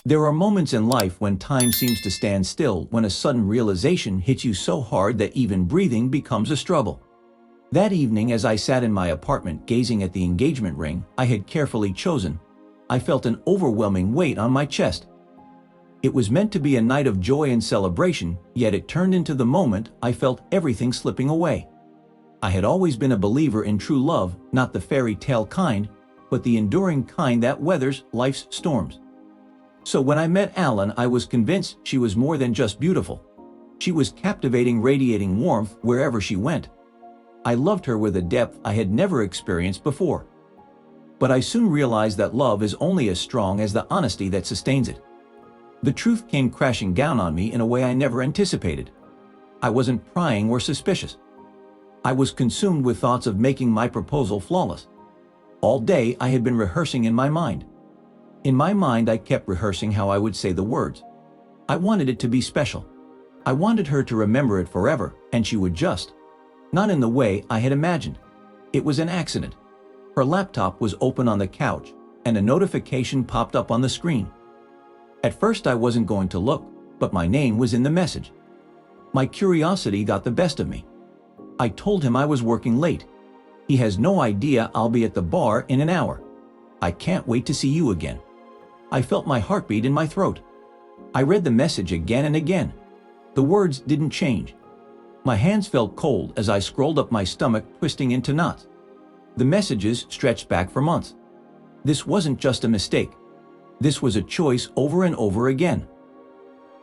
There are moments in life when time seems to stand still, when a sudden realization hits you so hard that even breathing becomes a struggle. That evening, as I sat in my apartment gazing at the engagement ring I had carefully chosen, I felt an overwhelming weight on my chest. It was meant to be a night of joy and celebration, yet it turned into the moment I felt everything slipping away. I had always been a believer in true love, not the fairy tale kind, but the enduring kind that weathers life's storms. So when I met Alan, I was convinced she was more than just beautiful. She was captivating, radiating warmth wherever she went. I loved her with a depth I had never experienced before. But I soon realized that love is only as strong as the honesty that sustains it. The truth came crashing down on me in a way I never anticipated. I wasn't prying or suspicious. I was consumed with thoughts of making my proposal flawless. All day I had been rehearsing in my mind. In my mind I kept rehearsing how I would say the words. I wanted it to be special. I wanted her to remember it forever, and she would just. Not in the way I had imagined. It was an accident. Her laptop was open on the couch, and a notification popped up on the screen. At first I wasn't going to look, but my name was in the message. My curiosity got the best of me. I told him I was working late. He has no idea I'll be at the bar in an hour. I can't wait to see you again. I felt my heartbeat in my throat. I read the message again and again. The words didn't change. My hands felt cold as I scrolled up my stomach, twisting into knots. The messages stretched back for months. This wasn't just a mistake. This was a choice over and over again.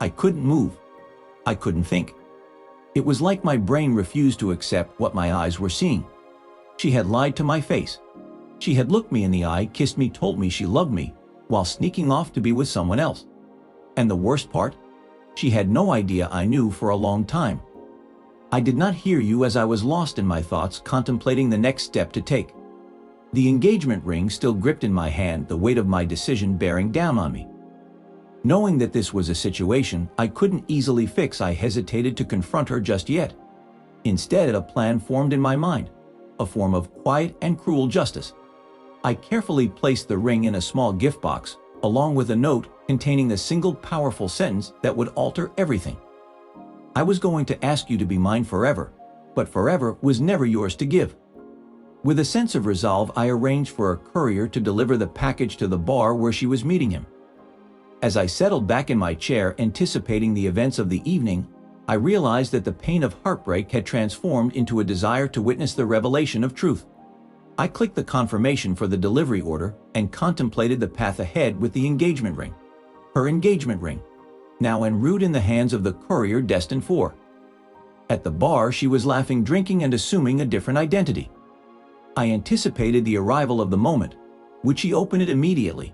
I couldn't move. I couldn't think. It was like my brain refused to accept what my eyes were seeing. She had lied to my face. She had looked me in the eye, kissed me, told me she loved me, while sneaking off to be with someone else. And the worst part? She had no idea I knew for a long time. I did not hear you as I was lost in my thoughts, contemplating the next step to take. The engagement ring still gripped in my hand, the weight of my decision bearing down on me. Knowing that this was a situation I couldn't easily fix, I hesitated to confront her just yet. Instead, a plan formed in my mind, a form of quiet and cruel justice. I carefully placed the ring in a small gift box, along with a note containing a single powerful sentence that would alter everything. I was going to ask you to be mine forever, but forever was never yours to give. With a sense of resolve, I arranged for a courier to deliver the package to the bar where she was meeting him. As I settled back in my chair, anticipating the events of the evening, I realized that the pain of heartbreak had transformed into a desire to witness the revelation of truth. I clicked the confirmation for the delivery order and contemplated the path ahead with the engagement ring. Her engagement ring, now en route in the hands of the courier destined for. At the bar, she was laughing, drinking, and assuming a different identity. I anticipated the arrival of the moment. Would she open it immediately?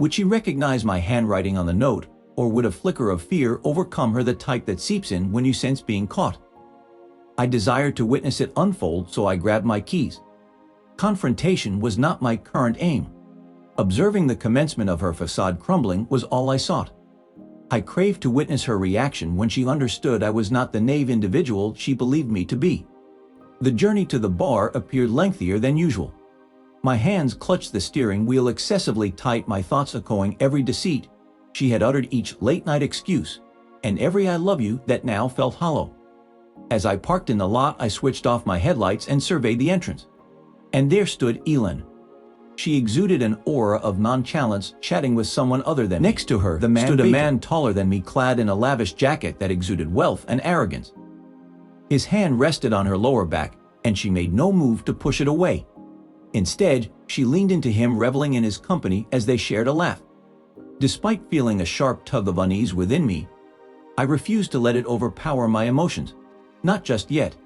Would she recognize my handwriting on the note, or would a flicker of fear overcome her, the type that seeps in when you sense being caught? I desired to witness it unfold, so I grabbed my keys. Confrontation was not my current aim. Observing the commencement of her facade crumbling was all I sought. I craved to witness her reaction when she understood I was not the naive individual she believed me to be. The journey to the bar appeared lengthier than usual. My hands clutched the steering wheel excessively tight, my thoughts echoing every deceit she had uttered, each late-night excuse, and every "I love you" that now felt hollow. As I parked in the lot, I switched off my headlights and surveyed the entrance. And there stood Elin. She exuded an aura of nonchalance, chatting with someone other than me. Next to her stood a man taller than me, clad in a lavish jacket that exuded wealth and arrogance. His hand rested on her lower back, and she made no move to push it away. Instead, she leaned into him, reveling in his company as they shared a laugh. Despite feeling a sharp tug of unease within me, I refused to let it overpower my emotions. Not just yet.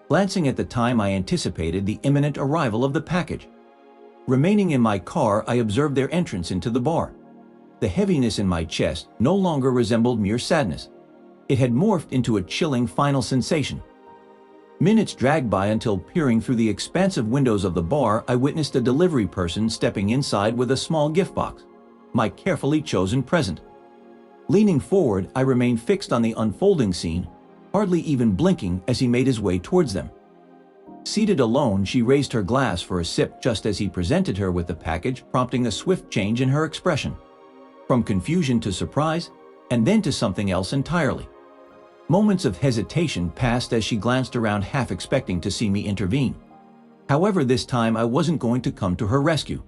Glancing at the time, I anticipated the imminent arrival of the package. Remaining in my car, I observed their entrance into the bar. The heaviness in my chest no longer resembled mere sadness. It had morphed into a chilling final sensation. Minutes dragged by until, peering through the expansive windows of the bar, I witnessed a delivery person stepping inside with a small gift box, my carefully chosen present. Leaning forward, I remained fixed on the unfolding scene, hardly even blinking as he made his way towards them. Seated alone, she raised her glass for a sip just as he presented her with the package, prompting a swift change in her expression. from confusion to surprise, and then to something else entirely. Moments of hesitation passed as she glanced around, half expecting to see me intervene. However, this time I wasn't going to come to her rescue.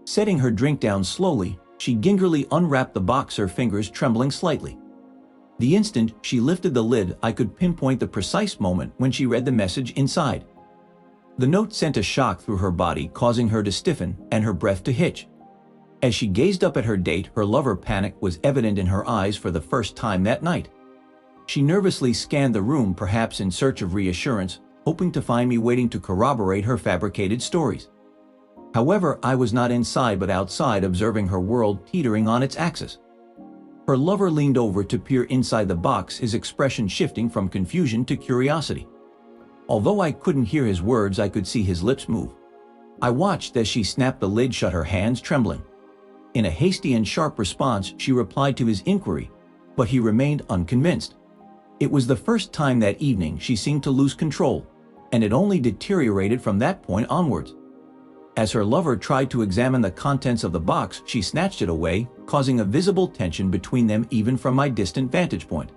Setting her drink down slowly, she gingerly unwrapped the box, her fingers trembling slightly. The instant she lifted the lid, I could pinpoint the precise moment when she read the message inside. The note sent a shock through her body, causing her to stiffen and her breath to hitch. As she gazed up at her date, her lover, panic was evident in her eyes for the first time that night. She nervously scanned the room, perhaps in search of reassurance, hoping to find me waiting to corroborate her fabricated stories. However, I was not inside but outside, observing her world teetering on its axis. Her lover leaned over to peer inside the box, his expression shifting from confusion to curiosity. Although I couldn't hear his words, I could see his lips move. I watched as she snapped the lid shut, her hands trembling. In a hasty and sharp response, she replied to his inquiry, but he remained unconvinced. It was the first time that evening she seemed to lose control, and it only deteriorated from that point onwards. As her lover tried to examine the contents of the box, she snatched it away, causing a visible tension between them even from my distant vantage point.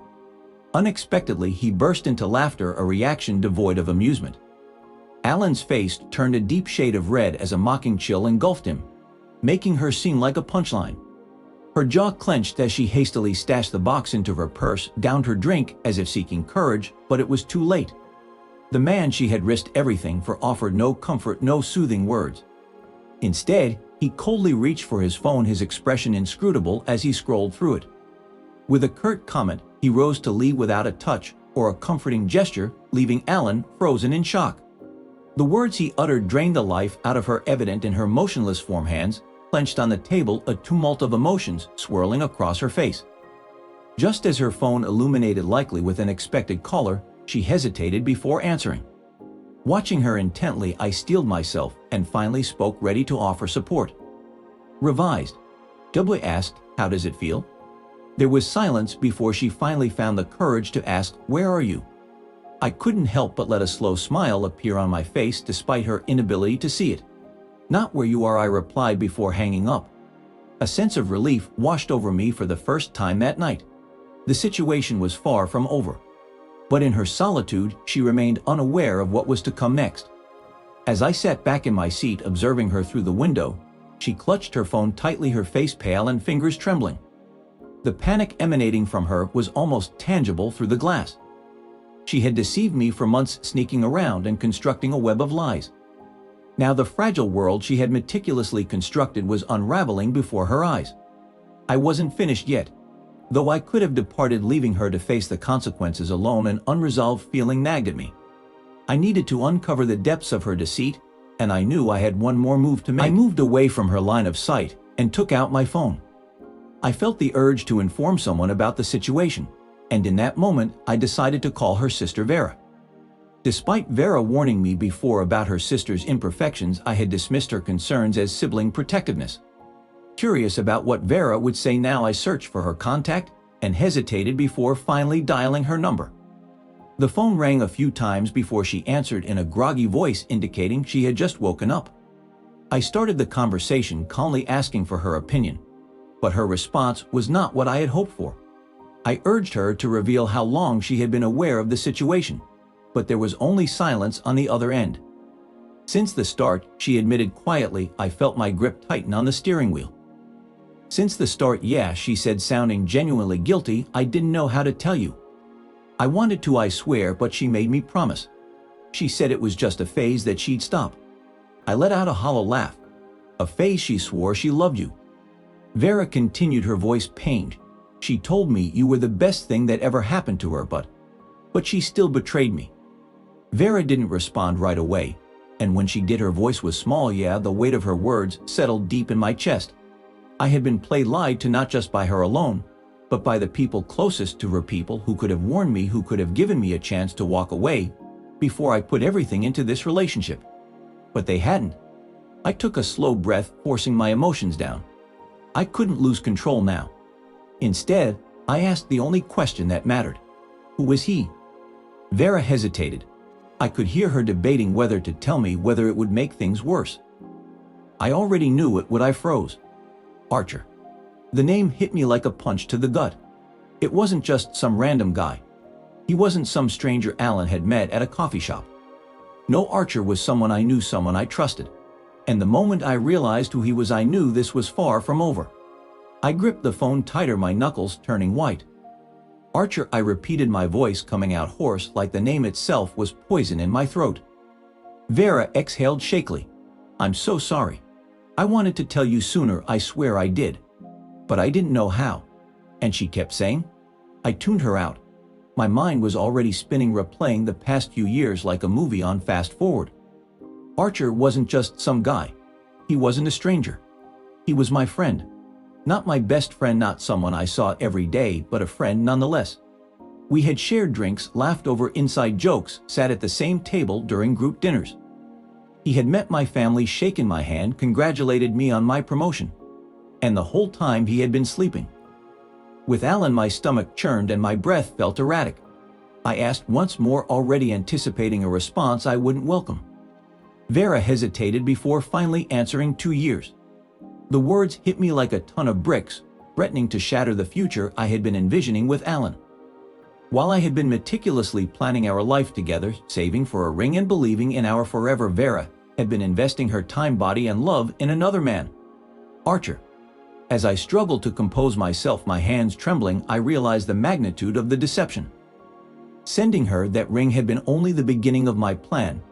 Unexpectedly, he burst into laughter, a reaction devoid of amusement. Alan's face turned a deep shade of red as a mocking chill engulfed him, making her seem like a punchline. Her jaw clenched as she hastily stashed the box into her purse, downed her drink as if seeking courage, but it was too late. The man she had risked everything for offered no comfort, no soothing words. Instead, he coldly reached for his phone, his expression inscrutable as he scrolled through it. With a curt comment, he rose to leave without a touch or a comforting gesture, leaving Alan frozen in shock. The words he uttered drained the life out of her, evident in her motionless form, hands clenched on the table, a tumult of emotions swirling across her face. Just as her phone illuminated, likely with an expected caller, she hesitated before answering. Watching her intently, I steeled myself and finally spoke, ready to offer support. Revised. W asked, "How does it feel?" There was silence before she finally found the courage to ask, "Where are you?" I couldn't help but let a slow smile appear on my face despite her inability to see it. "Not where you are," I replied before hanging up. A sense of relief washed over me for the first time that night. The situation was far from over. But in her solitude, she remained unaware of what was to come next. As I sat back in my seat observing her through the window, she clutched her phone tightly, her face pale and fingers trembling. The panic emanating from her was almost tangible through the glass. She had deceived me for months, sneaking around and constructing a web of lies. Now the fragile world she had meticulously constructed was unraveling before her eyes. I wasn't finished yet. Though I could have departed, leaving her to face the consequences alone, an unresolved feeling nagged at me. I needed to uncover the depths of her deceit, and I knew I had one more move to make. I moved away from her line of sight and took out my phone. I felt the urge to inform someone about the situation, and in that moment I decided to call her sister Vera. Despite Vera warning me before about her sister's imperfections, I had dismissed her concerns as sibling protectiveness. Curious about what Vera would say now, I searched for her contact and hesitated before finally dialing her number. The phone rang a few times before she answered in a groggy voice, indicating she had just woken up. I started the conversation, calmly asking for her opinion, but her response was not what I had hoped for. I urged her to reveal how long she had been aware of the situation, but there was only silence on the other end. Since the start, she admitted quietly. I felt my grip tighten on the steering wheel. "Since the start, yeah," she said, sounding genuinely guilty. "I didn't know how to tell you. I wanted to, I swear, but she made me promise. She said it was just a phase, that she'd stop." I let out a hollow laugh. "A phase? She swore she loved you." Vera continued, her voice pained. "She told me you were the best thing that ever happened to her, but she still betrayed me." Vera didn't respond right away, and when she did, her voice was small. Yeah, the weight of her words settled deep in my chest. I had been lied to, not just by her alone, but by the people closest to her, people who could have warned me, who could have given me a chance to walk away before I put everything into this relationship. But they hadn't. I took a slow breath, forcing my emotions down. I couldn't lose control now. Instead, I asked the only question that mattered. Who was he? Vera hesitated. I could hear her debating whether to tell me, whether it would make things worse. I already knew it would. I froze. "Archer." The name hit me like a punch to the gut. It wasn't just some random guy. He wasn't some stranger Alan had met at a coffee shop. No, Archer was someone I knew, someone I trusted. And the moment I realized who he was, I knew this was far from over. I gripped the phone tighter, my knuckles turning white. Archer, I repeated, my voice coming out hoarse like the name itself was poison in my throat. Vera exhaled shakily. I'm so sorry. I wanted to tell you sooner, I swear I did. But I didn't know how. And she kept saying? I tuned her out. My mind was already spinning, replaying the past few years like a movie on fast forward. Archer wasn't just some guy. He wasn't a stranger. He was my friend. Not my best friend, not someone I saw every day, but a friend nonetheless. We had shared drinks, laughed over inside jokes, sat at the same table during group dinners. He had met my family, shaken my hand, congratulated me on my promotion. And the whole time he had been sleeping. With Alan, my stomach churned and my breath felt erratic. I asked once more, already anticipating a response I wouldn't welcome. Vera hesitated before finally answering. 2 years. The words hit me like a ton of bricks, threatening to shatter the future I had been envisioning with Alan. While I had been meticulously planning our life together, saving for a ring and believing in our forever, Vera had been investing her time, body, and love in another man. Archer. As I struggled to compose myself, my hands trembling, I realized the magnitude of the deception. Sending her that ring had been only the beginning of my plan,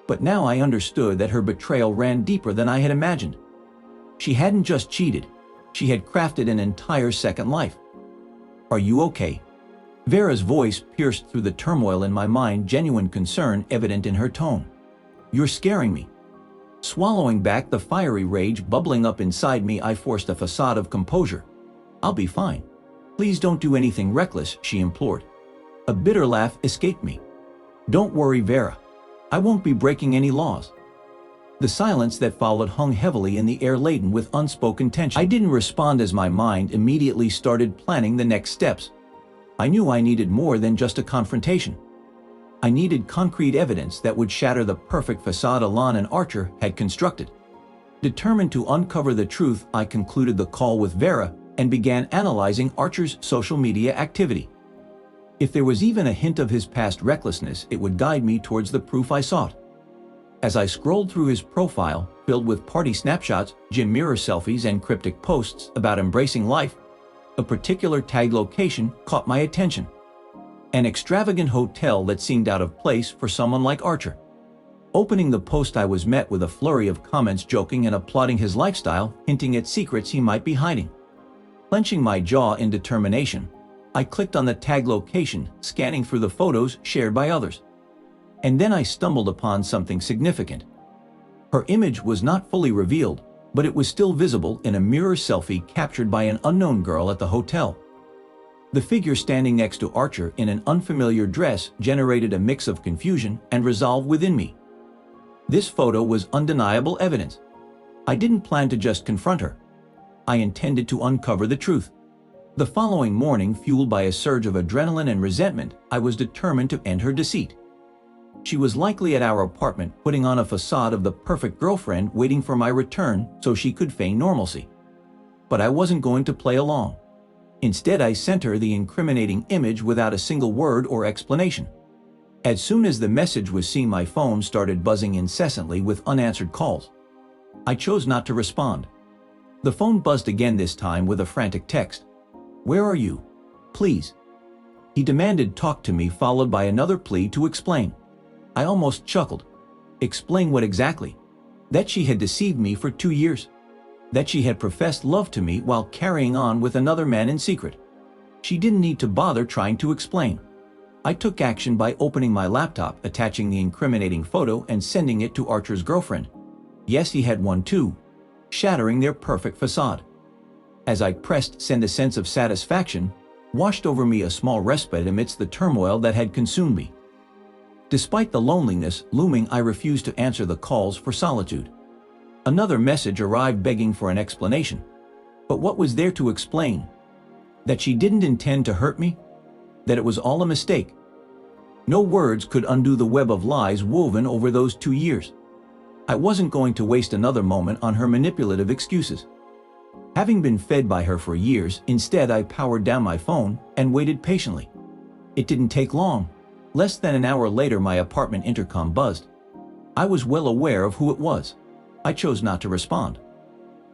but now I understood that her betrayal ran deeper than I had imagined. She hadn't just cheated, she had crafted an entire second life. Are you okay? Vera's voice pierced through the turmoil in my mind, genuine concern evident in her tone. You're scaring me. Swallowing back the fiery rage bubbling up inside me, I forced a facade of composure. I'll be fine. Please don't do anything reckless, she implored. A bitter laugh escaped me. Don't worry, Vera. I won't be breaking any laws. The silence that followed hung heavily in the air, laden with unspoken tension. I didn't respond as my mind immediately started planning the next steps. I knew I needed more than just a confrontation. I needed concrete evidence that would shatter the perfect facade Alan and Archer had constructed. Determined to uncover the truth, I concluded the call with Vera and began analyzing Archer's social media activity. If there was even a hint of his past recklessness, it would guide me towards the proof I sought. As I scrolled through his profile, filled with party snapshots, gym mirror selfies, and cryptic posts about embracing life, a particular tagged location caught my attention. An extravagant hotel that seemed out of place for someone like Archer. Opening the post, I was met with a flurry of comments joking and applauding his lifestyle, hinting at secrets he might be hiding. Clenching my jaw in determination, I clicked on the tag location, scanning through the photos shared by others. And then I stumbled upon something significant. Her image was not fully revealed, but it was still visible in a mirror selfie captured by an unknown girl at the hotel. The figure standing next to Archer in an unfamiliar dress generated a mix of confusion and resolve within me. This photo was undeniable evidence. I didn't plan to just confront her. I intended to uncover the truth. The following morning, fueled by a surge of adrenaline and resentment, I was determined to end her deceit. She was likely at our apartment, putting on a facade of the perfect girlfriend, waiting for my return so she could feign normalcy. But I wasn't going to play along. Instead, I sent her the incriminating image without a single word or explanation. As soon as the message was seen, my phone started buzzing incessantly with unanswered calls. I chose not to respond. The phone buzzed again, this time with a frantic text. Where are you? Please. He demanded talk to me, followed by another plea to explain. I almost chuckled. Explain what exactly? That she had deceived me for 2 years. That she had professed love to me while carrying on with another man in secret. She didn't need to bother trying to explain. I took action by opening my laptop, attaching the incriminating photo and sending it to Archer's girlfriend. Yes, he had one too, shattering their perfect facade. As I pressed send, a sense of satisfaction washed over me, a small respite amidst the turmoil that had consumed me. Despite the loneliness looming, I refused to answer the calls for solitude. Another message arrived begging for an explanation. But what was there to explain? That she didn't intend to hurt me? That it was all a mistake? No words could undo the web of lies woven over those 2 years. I wasn't going to waste another moment on her manipulative excuses. Having been fed by her for years, instead I powered down my phone and waited patiently. It didn't take long. Less than an hour later, my apartment intercom buzzed. I was well aware of who it was. I chose not to respond.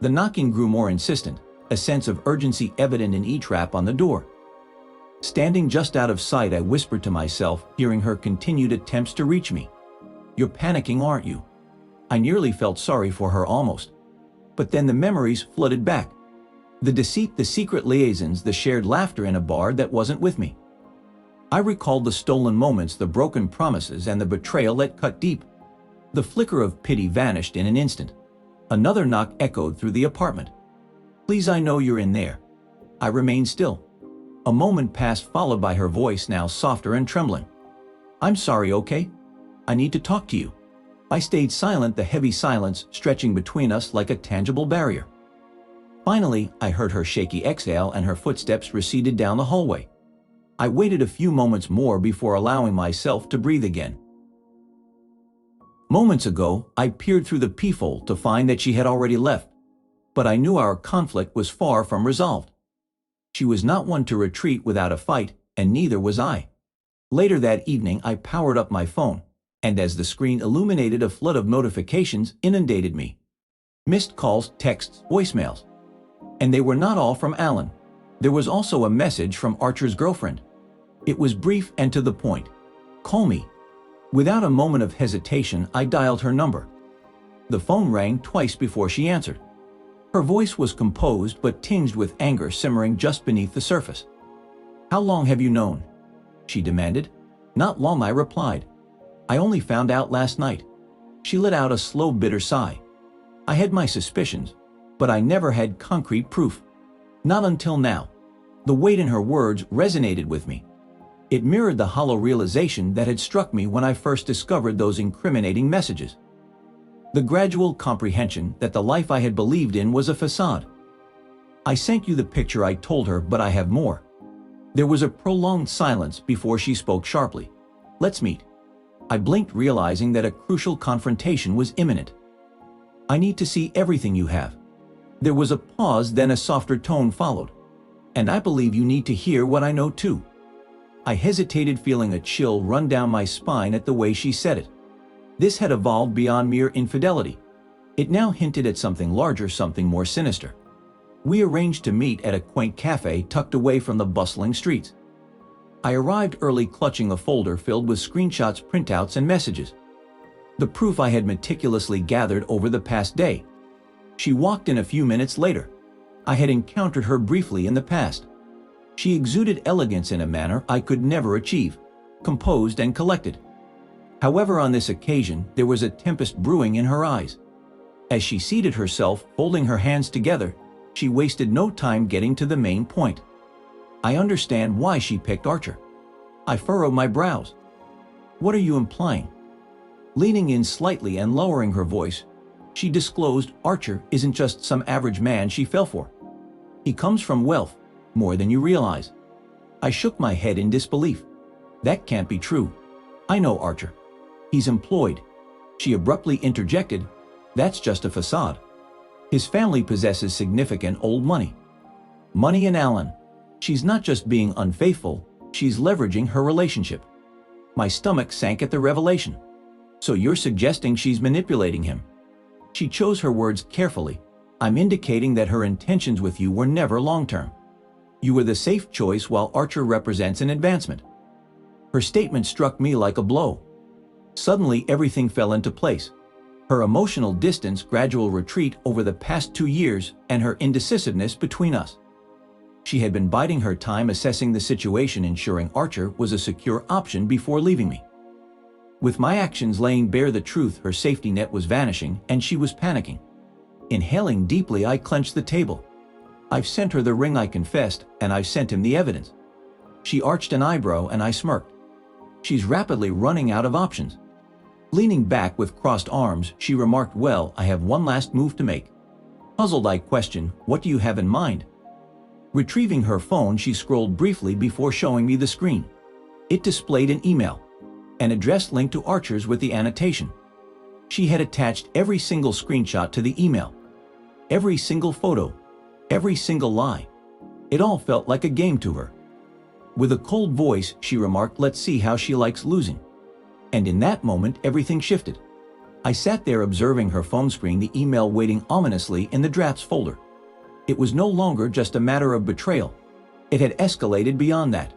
The knocking grew more insistent, a sense of urgency evident in each rap on the door. Standing just out of sight, I whispered to myself, hearing her continued attempts to reach me. "You're panicking, aren't you?" I nearly felt sorry for her almost. But then the memories flooded back. The deceit, the secret liaisons, the shared laughter in a bar that wasn't with me. I recalled the stolen moments, the broken promises, and the betrayal that cut deep. The flicker of pity vanished in an instant. Another knock echoed through the apartment. "Please, I know you're in there." I remained still. A moment passed, followed by her voice, now softer and trembling. "I'm sorry, okay? I need to talk to you." I stayed silent, the heavy silence stretching between us like a tangible barrier. Finally, I heard her shaky exhale and her footsteps receded down the hallway. I waited a few moments more before allowing myself to breathe again. Moments ago, I peered through the peephole to find that she had already left, but I knew our conflict was far from resolved. She was not one to retreat without a fight, and neither was I. Later that evening, I powered up my phone, and as the screen illuminated, a flood of notifications inundated me. Missed calls, texts, voicemails. And they were not all from Alan. There was also a message from Archer's girlfriend. It was brief and to the point. "Call me." Without a moment of hesitation, I dialed her number. The phone rang twice before she answered. Her voice was composed but tinged with anger simmering just beneath the surface. "How long have you known?" she demanded. "Not long," I replied. "I only found out last night." She let out a slow, bitter sigh. I had my suspicions, but I never had concrete proof. Not until now. The weight in her words resonated with me. It mirrored the hollow realization that had struck me when I first discovered those incriminating messages. The gradual comprehension that the life I had believed in was a facade. "I sent you the picture," I told her, "but I have more." There was a prolonged silence before she spoke sharply. "Let's meet." I blinked, realizing that a crucial confrontation was imminent. "I need to see everything you have." There was a pause, then a softer tone followed. "And I believe you need to hear what I know too." I hesitated, feeling a chill run down my spine at the way she said it. This had evolved beyond mere infidelity. It now hinted at something larger, something more sinister. We arranged to meet at a quaint cafe tucked away from the bustling streets. I arrived early, clutching a folder filled with screenshots, printouts, and messages. The proof I had meticulously gathered over the past day. She walked in a few minutes later. I had encountered her briefly in the past. She exuded elegance in a manner I could never achieve, composed and collected. However, on this occasion, there was a tempest brewing in her eyes. As she seated herself, folding her hands together, she wasted no time getting to the main point. "I understand why she picked Archer." I furrowed my brows. "What are you implying?" Leaning in slightly and lowering her voice, she disclosed Archer isn't just some average man she fell for. He comes from wealth, more than you realize. I shook my head in disbelief. "That can't be true. I know Archer. He's employed." She abruptly interjected, "That's just a facade. His family possesses significant old money." Money and Alan. She's not just being unfaithful, she's leveraging her relationship. My stomach sank at the revelation. "So you're suggesting she's manipulating him?" She chose her words carefully. "I'm indicating that her intentions with you were never long-term. You were the safe choice while Archer represents an advancement." Her statement struck me like a blow. Suddenly, everything fell into place. Her emotional distance, gradual retreat over the past 2 years, and her indecisiveness between us. She had been biding her time, assessing the situation, ensuring Archer was a secure option before leaving me. With my actions laying bare the truth, her safety net was vanishing, and she was panicking. Inhaling deeply, I clenched the table. "I've sent her the ring," I confessed, "and I've sent him the evidence." She arched an eyebrow, and I smirked. "She's rapidly running out of options." Leaning back with crossed arms, she remarked, "Well, I have one last move to make." Puzzled, I questioned, "What do you have in mind?" Retrieving her phone, she scrolled briefly before showing me the screen. It displayed an email, an address linked to Archer's with the annotation. She had attached every single screenshot to the email, every single photo. Every single lie. It all felt like a game to her. With a cold voice, she remarked, "Let's see how she likes losing." And in that moment, everything shifted. I sat there observing her phone screen, the email waiting ominously in the drafts folder. It was no longer just a matter of betrayal. It had escalated beyond that.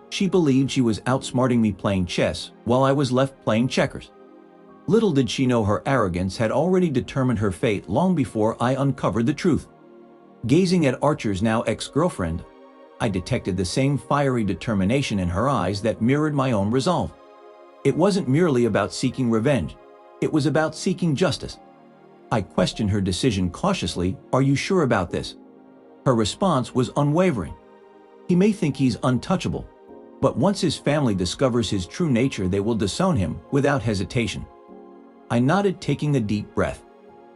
She believed she was outsmarting me playing chess while I was left playing checkers. Little did she know her arrogance had already determined her fate long before I uncovered the truth. Gazing at Archer's now ex-girlfriend, I detected the same fiery determination in her eyes that mirrored my own resolve. It wasn't merely about seeking revenge. It was about seeking justice. I questioned her decision cautiously. "Are you sure about this?" Her response was unwavering. "He may think he's untouchable, but once his family discovers his true nature, they will disown him without hesitation." I nodded, taking a deep breath.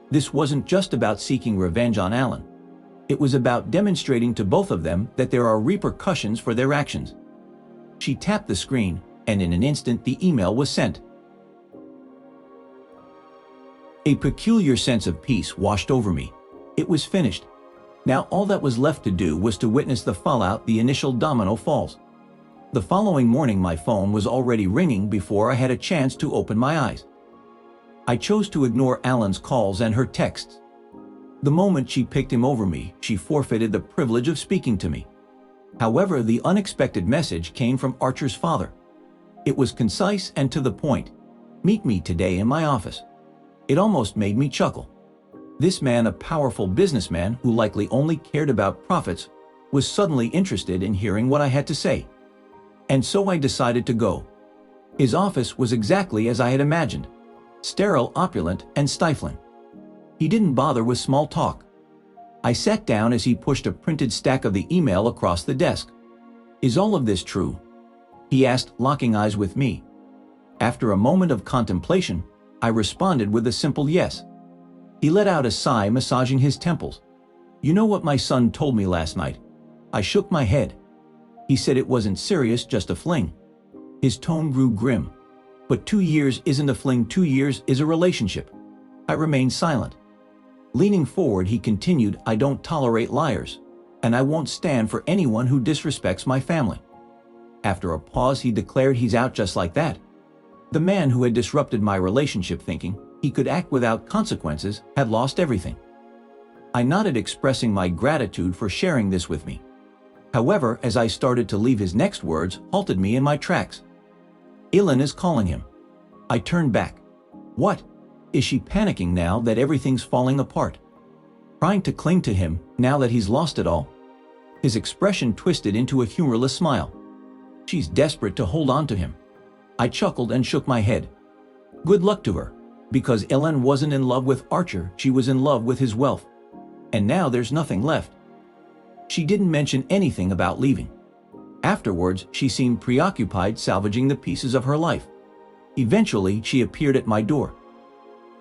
This wasn't just about seeking revenge on Alan. It was about demonstrating to both of them that there are repercussions for their actions. She tapped the screen, and in an instant the email was sent. A peculiar sense of peace washed over me. It was finished. Now all that was left to do was to witness the fallout, the initial domino falls. The following morning my phone was already ringing before I had a chance to open my eyes. I chose to ignore Alan's calls and her texts. The moment she picked him over me, she forfeited the privilege of speaking to me. However, the unexpected message came from Archer's father. It was concise and to the point. "Meet me today in my office." It almost made me chuckle. This man, a powerful businessman who likely only cared about profits, was suddenly interested in hearing what I had to say. And so I decided to go. His office was exactly as I had imagined. Sterile, opulent, and stifling. He didn't bother with small talk. I sat down as he pushed a printed stack of the email across the desk. "Is all of this true?" he asked, locking eyes with me. After a moment of contemplation, I responded with a simple yes. He let out a sigh, massaging his temples. "You know what my son told me last night?" I shook my head. He said it wasn't serious, just a fling. His tone grew grim. "But 2 years isn't a fling, 2 years is a relationship." I remained silent. Leaning forward, he continued, "I don't tolerate liars, and I won't stand for anyone who disrespects my family." After a pause, he declared, "He's out just like that." The man who had disrupted my relationship, thinking he could act without consequences, had lost everything. I nodded, expressing my gratitude for sharing this with me. However, as I started to leave, his next words halted me in my tracks. "Ilan is calling him." I turned back. What? Is she panicking now that everything's falling apart? Trying to cling to him now that he's lost it all? His expression twisted into a humorless smile. She's desperate to hold on to him. I chuckled and shook my head. Good luck to her, because Ilan wasn't in love with Archer, she was in love with his wealth. And now there's nothing left. She didn't mention anything about leaving. Afterwards, she seemed preoccupied salvaging the pieces of her life. Eventually, she appeared at my door.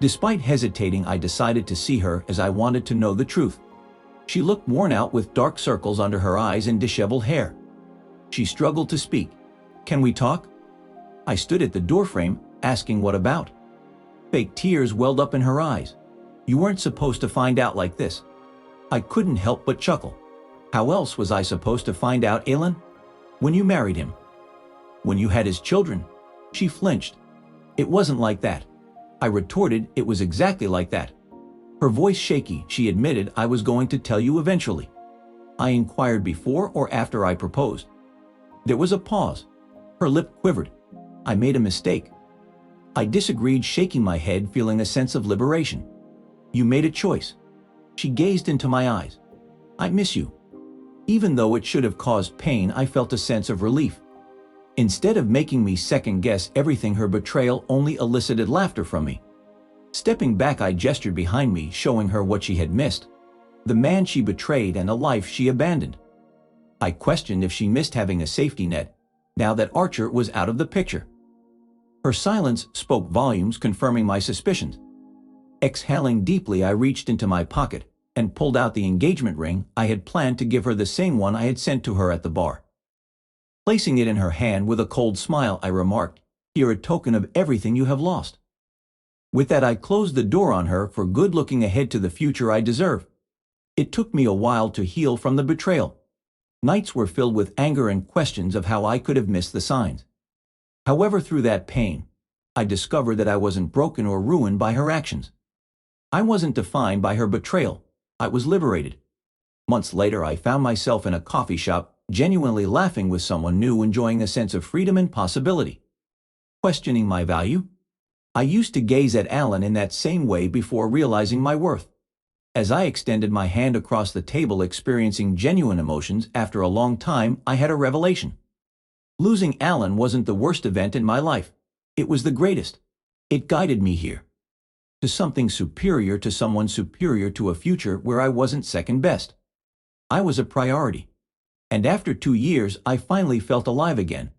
Despite hesitating, I decided to see her, as I wanted to know the truth. She looked worn out, with dark circles under her eyes and disheveled hair. She struggled to speak. "Can we talk?" I stood at the doorframe, asking what about. Fake tears welled up in her eyes. "You weren't supposed to find out like this." I couldn't help but chuckle. How else was I supposed to find out, Ilan? When you married him? When you had his children? She flinched. It wasn't like that. I retorted, it was exactly like that. Her voice shaky, she admitted, "I was going to tell you eventually." I inquired, before or after I proposed. There was a pause. Her lip quivered. I made a mistake. I disagreed, shaking my head, feeling a sense of liberation. You made a choice. She gazed into my eyes. I miss you. Even though it should have caused pain, I felt a sense of relief. Instead of making me second-guess everything, her betrayal only elicited laughter from me. Stepping back, I gestured behind me, showing her what she had missed. The man she betrayed and a life she abandoned. I questioned if she missed having a safety net, now that Archer was out of the picture. Her silence spoke volumes, confirming my suspicions. Exhaling deeply, I reached into my pocket and pulled out the engagement ring I had planned to give her, the same one I had sent to her at the bar. Placing it in her hand with a cold smile, I remarked, "Here, a token of everything you have lost." With that, I closed the door on her for good, looking ahead to the future I deserve. It took me a while to heal from the betrayal. Nights were filled with anger and questions of how I could have missed the signs. However, through that pain, I discovered that I wasn't broken or ruined by her actions. I wasn't defined by her betrayal. I was liberated. Months later, I found myself in a coffee shop, genuinely laughing with someone new, enjoying a sense of freedom and possibility. Questioning my value? I used to gaze at Alan in that same way before realizing my worth. As I extended my hand across the table, experiencing genuine emotions, after a long time, I had a revelation. Losing Alan wasn't the worst event in my life. It was the greatest. It guided me here. To something superior, to someone superior, to a future where I wasn't second best. I was a priority. And after 2 years, I finally felt alive again,